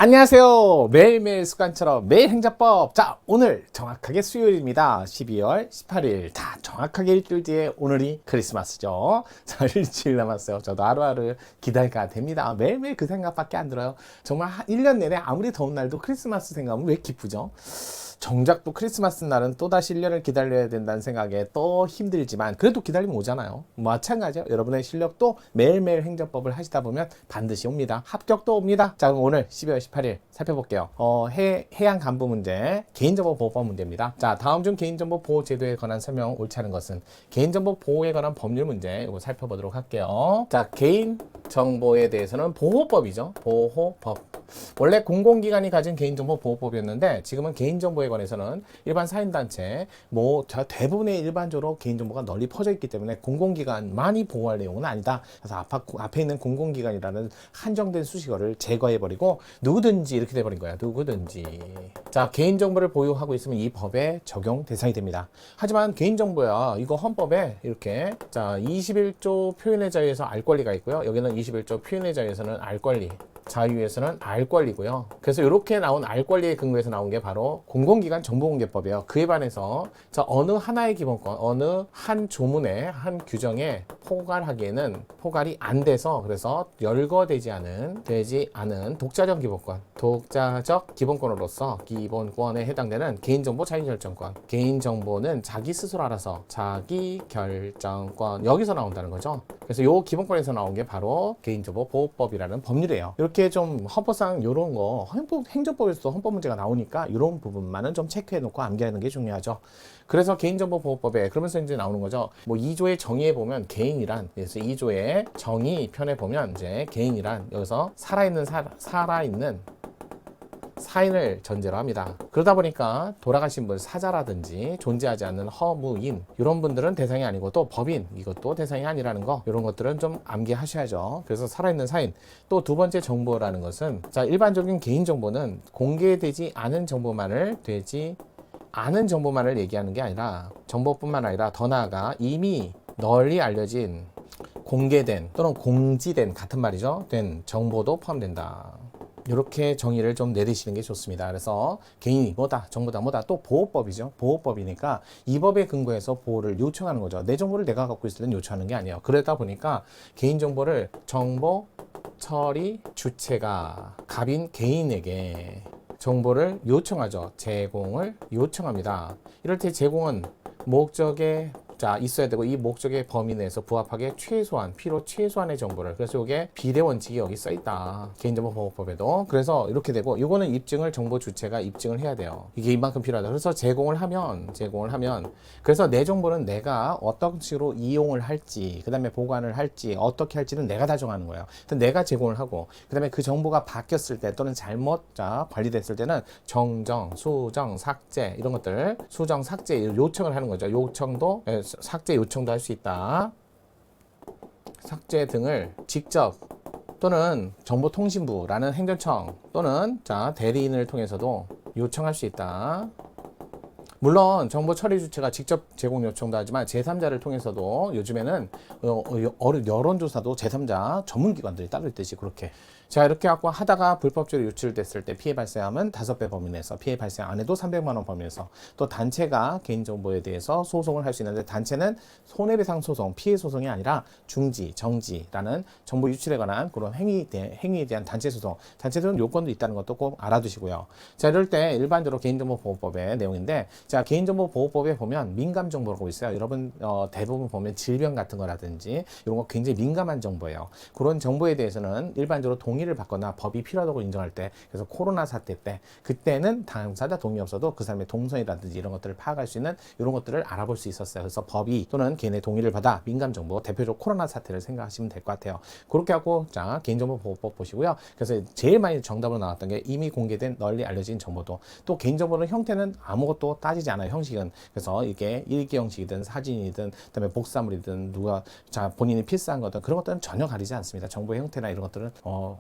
안녕하세요. 매일매일 습관처럼 매일 행자법. 자, 오늘 정확하게 수요일입니다. 12월 18일. 다 정확하게 일주일 뒤에 오늘이 크리스마스죠. 자, 일주일 남았어요. 저도 하루하루 기다려야 됩니다. 매일매일 그 생각밖에 안 들어요. 정말 1년 내내 아무리 더운 날도 크리스마스 생각하면 왜 기쁘죠? 정작 또 크리스마스 날은 또다시 1년을 기다려야 된다는 생각에 또 힘들지만 그래도 기다리면 오잖아요. 마찬가지요. 여러분의 실력도 매일매일 행정법을 하시다 보면 반드시 옵니다. 합격도 옵니다. 자, 그럼 오늘 12월 18일 살펴볼게요. 해양 간부 문제, 개인정보 보호법 문제입니다. 자, 다음 중 개인정보 보호 제도에 관한 설명 옳지 않은 것은 개인정보 보호에 관한 법률 문제 이거 살펴보도록 할게요. 자, 개인정보에 대해서는 보호법이죠. 보호법. 원래 공공기관이 가진 개인정보 보호법이었는데 지금은 개인정보에 관해서는 일반 사인단체 대부분의 일반적으로 개인정보가 널리 퍼져 있기 때문에 공공기관만이 보호할 내용은 아니다. 그래서 앞에 있는 공공기관이라는 한정된 수식어를 제거해버리고 누구든지 이렇게 돼버린 거야. 누구든지. 자, 개인정보를 보유하고 있으면 이 법의 적용 대상이 됩니다. 하지만 개인정보야 이거 헌법에 이렇게 자 21조 표현의 자유에서 알 권리가 있고요. 여기는 21조 표현의 자유에서는 알 권리, 자유에서는 알 권리고요. 그래서 이렇게 나온 알 권리에 근거해서 나온 게 바로 공공기관 정보공개법이에요. 그에 반해서 자 어느 하나의 기본권, 어느 한 조문에 한 규정에 포괄이 안 돼서 그래서 열거되지 않은 독자적 기본권으로서 기본권에 해당되는 개인정보 자기결정권. 개인정보는 자기 스스로 알아서 자기결정권 여기서 나온다는 거죠. 그래서 이 기본권에서 나온 게 바로 개인정보 보호법이라는 법률이에요. 이렇게 좀 헌법상 이런 거 행정법에서도 헌법 문제가 나오니까 이런 부분만은 좀 체크해 놓고 암기하는 게 중요하죠. 그래서 개인정보 보호법에 그러면서 이제 나오는 거죠. 뭐 2조의 정의에 보면 개인이란, 그래서 2조의 정의 편에 보면 이제 개인이란 여기서 살아있는 사인을 전제로 합니다. 그러다 보니까 돌아가신 분 사자라든지 존재하지 않는 허무인 이런 분들은 대상이 아니고 또 법인 이것도 대상이 아니라는 거 이런 것들은 좀 암기하셔야죠. 그래서 살아있는 사인 또 두 번째 정보라는 것은 자 일반적인 개인정보는 공개되지 않은 정보만을 얘기하는 게 아니라 정보뿐만 아니라 더 나아가 이미 널리 알려진 공개된 또는 공지된 같은 말이죠. 된 정보도 포함된다. 이렇게 정의를 좀 내리시는 게 좋습니다. 그래서 개인이 정보다 또 보호법이죠. 보호법이니까 이 법에 근거해서 보호를 요청하는 거죠. 내 정보를 내가 갖고 있을 땐 요청하는 게 아니에요. 그러다 보니까 개인정보를 정보 처리 주체가 갑인 개인에게 정보를 요청하죠. 제공을 요청합니다. 이럴 때 제공은 목적에 있어야 되고 이 목적의 범위 내에서 부합하게 필요 최소한의 정보를 그래서 이게 비례 원칙이 여기 써 있다. 개인정보 보호법에도. 그래서 이렇게 되고 이거는 입증을 정보 주체가 입증을 해야 돼요. 이게 이만큼 필요하다. 그래서 제공을 하면 그래서 내 정보는 내가 어떤 식으로 이용을 할지 그다음에 보관을 할지 어떻게 할지는 내가 다 정하는 거예요. 내가 제공을 하고 그다음에 그 정보가 바뀌었을 때 또는 잘못 관리됐을 때는 정정, 수정, 삭제 이런 것들 수정, 삭제 요청을 하는 거죠. 삭제 요청도 할 수 있다. 삭제 등을 직접 또는 정보통신부라는 행정청 또는 대리인을 통해서도 요청할 수 있다. 물론 정보 처리 주체가 직접 제공 요청도 하지만 제3자를 통해서도 요즘에는 여론조사도 제3자 전문기관들이 따로 있듯이 그렇게 자 이렇게 갖고 하다가 불법적으로 유출됐을 때 피해 발생하면 5배 범위 내에서 피해 발생 안 해도 300만 원 범위 내에서 또 단체가 개인정보에 대해서 소송을 할 수 있는데 단체는 손해배상 소송, 피해 소송이 아니라 중지, 정지라는 정보 유출에 관한 그런 행위에 대한 단체 소송, 단체들은 요건도 있다는 것도 꼭 알아두시고요. 자 이럴 때 일반적으로 개인정보보호법의 내용인데 자 개인정보보호법에 보면 민감정보라고 있어요. 여러분 대부분 보면 질병 같은 거라든지 이런 거 굉장히 민감한 정보예요. 그런 정보에 대해서는 일반적으로 동의를 받거나 법이 필요하다고 인정할 때 그래서 코로나 사태 때 그때는 당사자 동의 없어도 그 사람의 동선이라든지 이런 것들을 파악할 수 있는 이런 것들을 알아볼 수 있었어요. 그래서 법이 또는 개인의 동의를 받아 민감정보 대표적으로 코로나 사태를 생각하시면 될 것 같아요. 그렇게 하고 개인정보보호법 보시고요. 그래서 제일 많이 정답으로 나왔던 게 이미 공개된 널리 알려진 정보도 또 개인정보는 형태는 아무것도 따지지 않아요. 형식은 그래서 이게 일기 형식이든 사진이든 그다음에 복사물이든 본인이 필사한 거든 그런 것들은 전혀 가리지 않습니다. 정보의 형태나 이런 것들은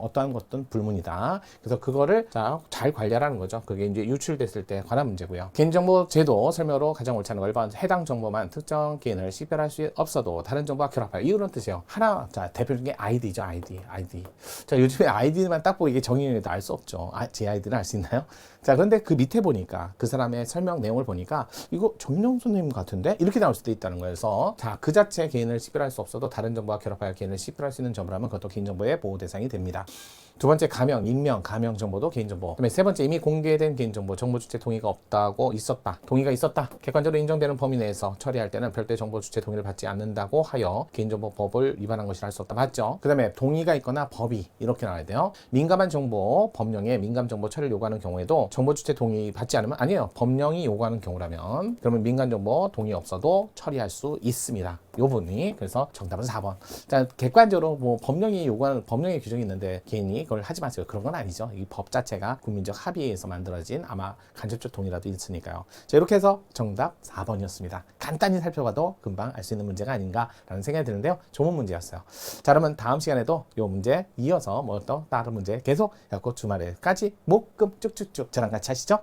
어떠한 것든 불문이다. 그래서 그거를 잘 관리하라는 거죠. 그게 이제 유출됐을 때 관한 문제고요. 개인정보 제도 설명으로 가장 옳지 않은 걸 해당 정보만 특정 개인을 식별할 수 없어도 다른 정보와 결합하여 이런 뜻이에요. 하나, 자, 대표적인 게 아이디죠. 아이디. 자, 요즘에 아이디만 딱 보고 이게 정의도 알 수 없죠. 제 아이디는 알 수 있나요? 자, 그런데 그 밑에 보니까 그 사람의 설명 내용을 보니까 이거 정명수님 같은데? 이렇게 나올 수도 있다는 거예요. 그래서 자, 그 자체 개인을 식별할 수 없어도 다른 정보와 결합하여 개인을 식별할 수 있는 정보라면 그것도 개인정보의 보호 대상이 됩니다. 두 번째, 가명, 익명, 가명 정보도 개인정보. 그다음에 세 번째, 이미 공개된 개인정보, 정보 주체 동의가 없다고 있었다. 동의가 있었다. 객관적으로 인정되는 범위 내에서 처리할 때는 별도의 정보 주체 동의를 받지 않는다고 하여 개인정보법을 위반한 것이라 할 수 없다. 맞죠? 그다음에 동의가 있거나 법의 이렇게 나와야 돼요. 민감한 정보, 법령에 민감 정보 처리를 요구하는 경우에도 정보 주체 동의 받지 않으면 아니에요. 법령이 요구하는 경우라면 그러면 민감 정보 동의 없어도 처리할 수 있습니다. 요 부분이. 그래서 정답은 4번. 자, 객관적으로 뭐 법령이 요구하는 법령의 규정이 있는데 개인이 그걸 하지 마세요. 그런 건 아니죠. 이 법 자체가 국민적 합의에 의해서 만들어진 아마 간접적 동의라도 있으니까요. 자, 이렇게 해서 정답 4번이었습니다. 간단히 살펴봐도 금방 알 수 있는 문제가 아닌가라는 생각이 드는데요. 좋은 문제였어요. 자, 그러면 다음 시간에도 이 문제 이어서 뭐 또 다른 문제 계속 해갖고 주말에까지 목금 쭉쭉쭉 저랑 같이 하시죠.